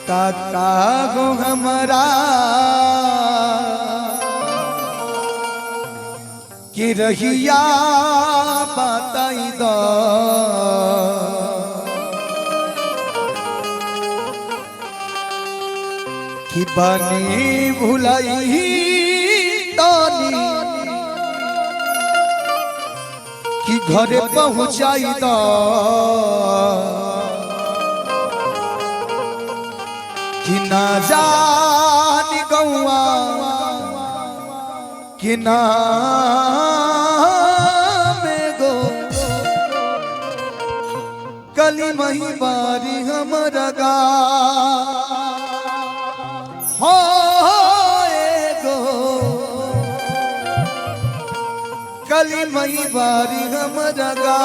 काका गो हमरा कि रहिया बताई दो कि बनी भुलाई तनी कि घरे पहुँचाई दो कि ना जानी गौआ कि ना में गो कली मही बारी हमरा गा हो गो कली मही बारी हमरा गा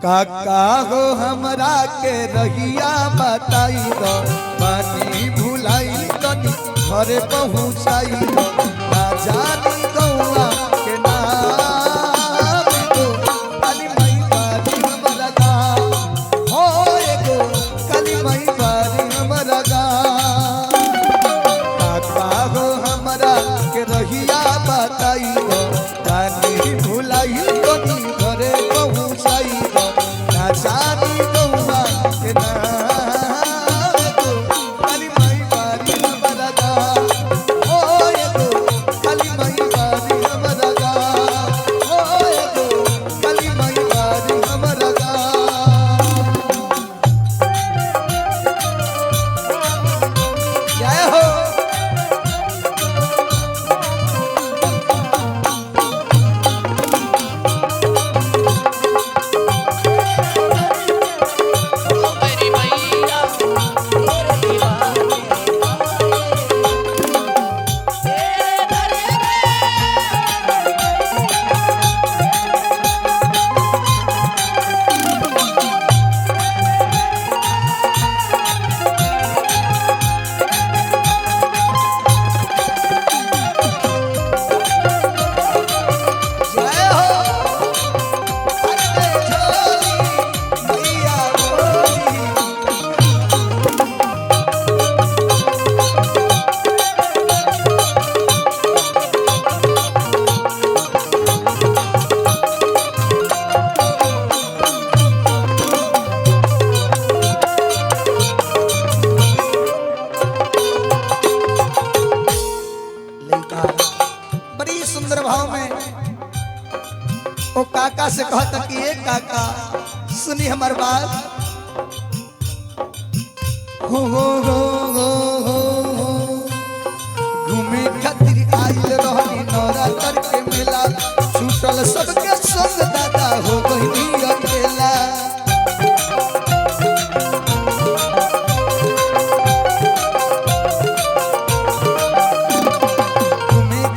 काका हो हमरा के रहिया बताई दो पानी भुलाई तनी घरे पहुँचाई दो ना जानी गौआ के नाम गो कली मई बारी हमरा गा हो गो कली मई बारी हमरा गा काका हो हमरा के रहिया बताई दो पानी भुलाई तनी घरे पहुँचाई दो जानी गौआ के नाम गो कली मई बारी हमरा गा हो गो कली मई बारी हमरा गा हो गो कली मई बारी हमरा गा जय हो बड़ी सुंदर भाव में ओ काका से कहता कि ए काका सुनी हमार बात हो घूमे खातिर आइल रहनी नवरात्र के मेला छूटल सबके संग दादा हो गई अकेला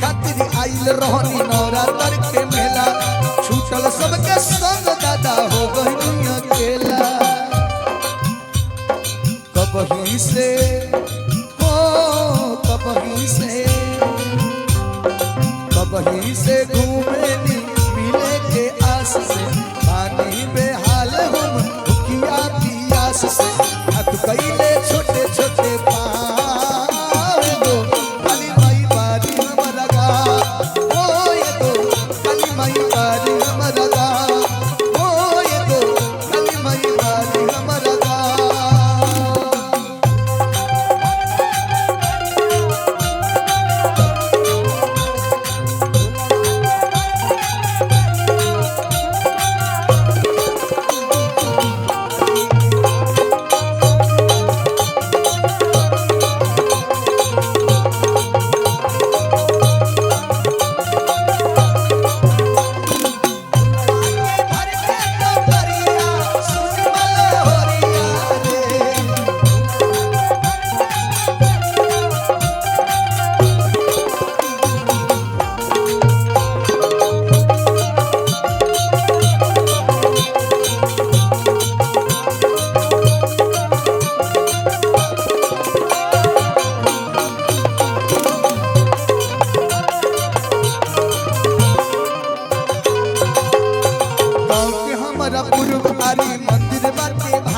रहनी नवरात्र के मेला छूटल सबके संग दादा हो गई अकेला कबही से हो कबही से घूमे मिले के आस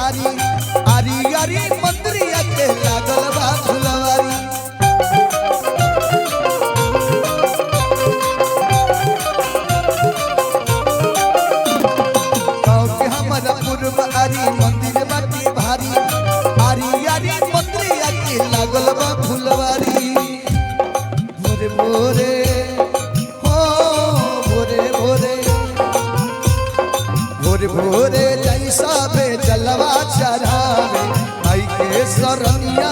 भारी आरी आरी मंदिरिया के लागल बा फुलवारी गाँव के हमारा पूर्व आरी मंदिर बाटी भारी आरी आरी मंदिरिया के लागल बा फुलवारी भोरे भोरे हो भोरे भोरे भोरे भोरे जैसा बे जलवा चढ़ावे आई के सरनिया